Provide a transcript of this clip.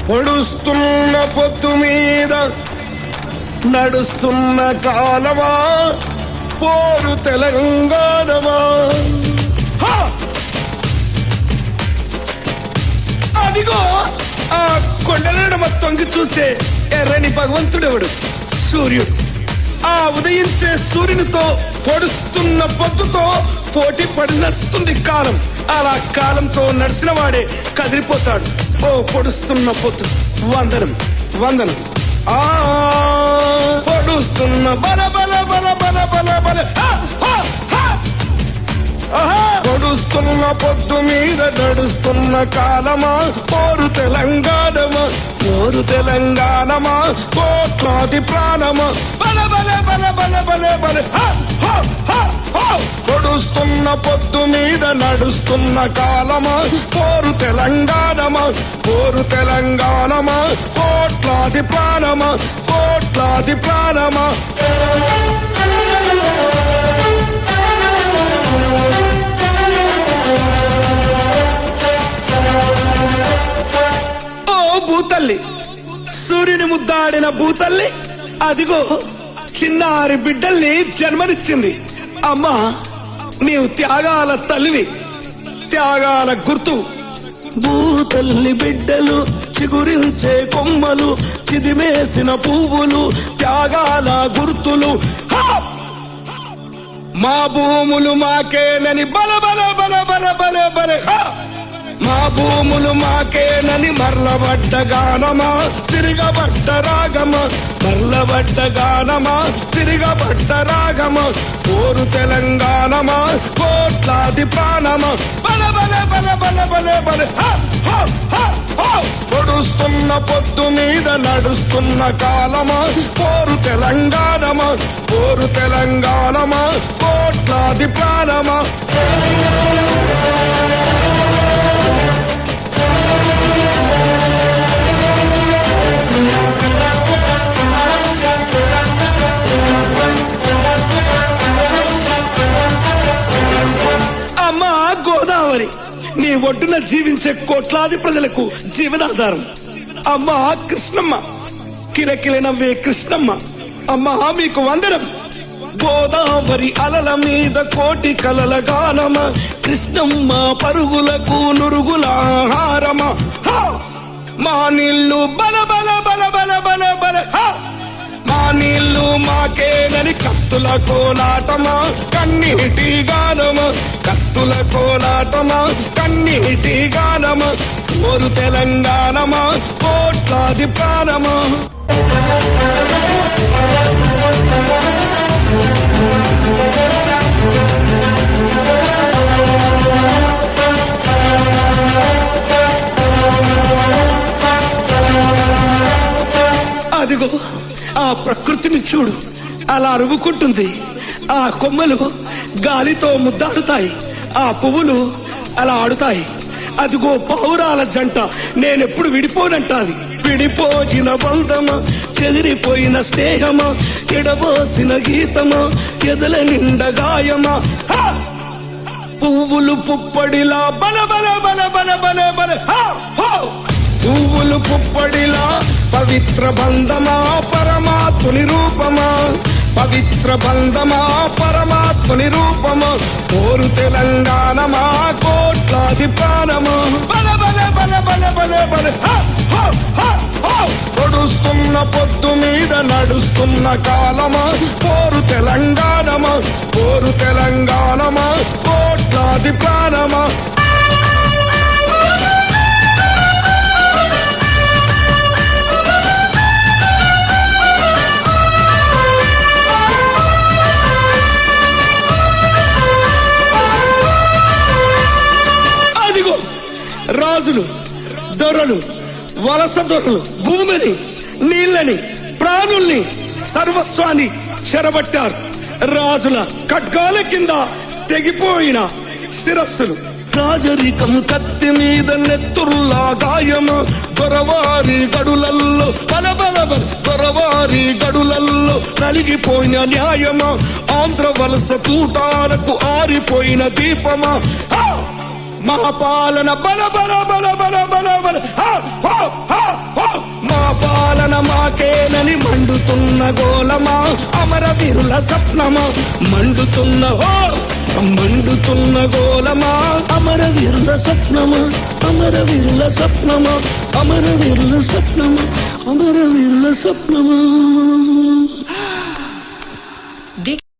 పొడుస్తున్న పొత్తు మీద నడుస్తున్న కాలమా పోరు తెలంగాణమా. అదిగో ఆ కొండలనడమ తొంగి చూచే ఎర్రని భగవంతుడెవడు? సూర్యుడు. ఆ ఉదయించే సూర్యునితో పొడుస్తున్న పొద్దుతో పోటీ పడి నడుస్తుంది కాలం. అలా కాలంతో నడిచిన వాడే కదిలిపోతాడు. ఓ పొడుస్తున్న పొత్తు, వందనం వందనం. ఆ పొడుస్తున్న బల బల బల బల బల బల పొడుస్తున్న పొద్దు మీద నడుస్తున్న కాలమా పోరు తెలంగాణమా, పోరు తెలంగాణమా, కోట్లాది ప్రాణమా. బల బల బల బల బల బల పొడుస్తున్న పొద్దు మీద నడుస్తున్న కాలమా పోరు తెలంగాణమా, పోరు తెలంగాణమా, కోట్లాది ప్రాణమా, కోట్లాది ప్రాణమా. భూతల్లి, సూర్యుని ముద్దాడిన భూతల్లి అదిగో చిన్నారి బిడ్డల్ని జన్మనిచ్చింది. అమ్మా, నీవు త్యాగాల తల్లివి, త్యాగాల గుర్తు. భూతల్లి బిడ్డలు చిగురించే కొమ్మలు, చిదిమేసిన పువ్వులు, త్యాగాల గుర్తులు. మా భూములు మాకేనని బల బల బల బల బల బల, మా భూములు మాకేనని మర్లబడ్డ గానమా, తిరగబడ్డ రాగమా, మర్లబడ్డ గానమా, తిరగబడ్డ రాగమా. పోరు తెలంగాణమా, కోట్లాది ప్రాణమా. బల బల బల బల బల బల పొడుస్తున్న పొత్తు మీద నడుస్తున్న కాలమా పోరు తెలంగాణమా, పోరు తెలంగాణమా, కోట్లాది ప్రాణమా. అమ్మా గోదావరి, నీ ఒడ్డున జీవించే కోట్లాది ప్రజలకు జీవనాధారం. అమ్మా కృష్ణమ్మ, కిలకిల నవ్వే కృష్ణమ్మ, అమ్మా మీకు వందనం. గోదావరి అలల మీద కోటి కలల గానమా, కృష్ణమ్మ పరుగులకు నురుగుల ఆహారమా. మా నీళ్లు బల బల బల బల బల బల, మా నీళ్లు మాకేనని కత్తుల కోలాటమా, కన్నీటి గానమా, కత్తుల కోలాటమా, కన్నీటి గానమా. పోరు తెలంగాణమా, కోట్లాది ప్రాణమా. అదిగో ఆ ప్రకృతిని చూడు, అలా అరువుకుంటుంది. ఆ కొమ్మలు గాలితో ముద్దాడుతాయి, ఆ పువ్వులు అలా ఆడుతాయి. అదిగో పావురాల జంట నేనెప్పుడు విడిపోనంటాది. విడిపోయిన బంధమా, చెదిరిపోయిన స్నేహమా, ఎడబోసిన గీతమా, ఎదల నిండ గాయమా. పువ్వులు పుప్పడిలా బల బల బల బల బల బల, పువ్వులు పుప్పడిలా పవిత్ర బంధమా, పరమాత్ముని రూపమా, పవిత్ర బంధమా, పరమాత్ముని రూపమా. పోరు తెలంగాణమా, కోట్లాది ప్రాణమా. బల బల బల బల బల బల పొడుస్తున్న పొత్తు మీద నడుస్తున్న కాలమా పోరు తెలంగాణమా, పోరు తెలంగాణమా, కోట్లాది ప్రాణమా. రాజులు, దొరలు, వలస దొరలు భూమిని, నీళ్ళని, ప్రాణుల్ని, సర్వస్వాన్ని చెరబట్టారు. రాజుల ఖడ్గాల కింద తెగిపోయిన శిరస్సులు. రాజరికం కత్తి మీద నెత్తుర్లా గాయమా, దొరవారి గడులల్లో బలబలబల, దొరవారి గడులల్లో నలిగిపోయిన న్యాయమా. ఆంధ్ర వలస తూటాలకు ఆరిపోయిన దీపమా. మా పాలన బల బల బల బల బల బల మండుతున్న గోలమా అమరవీరుల స్వప్నమా మండుతున్న మండుతున్న గోలమా అమరవీరుల స్వప్నమా అమరవీరుల స్వప్నమా అమరవీరుల స్వప్నమా అమరవీరుల స్వప్నమా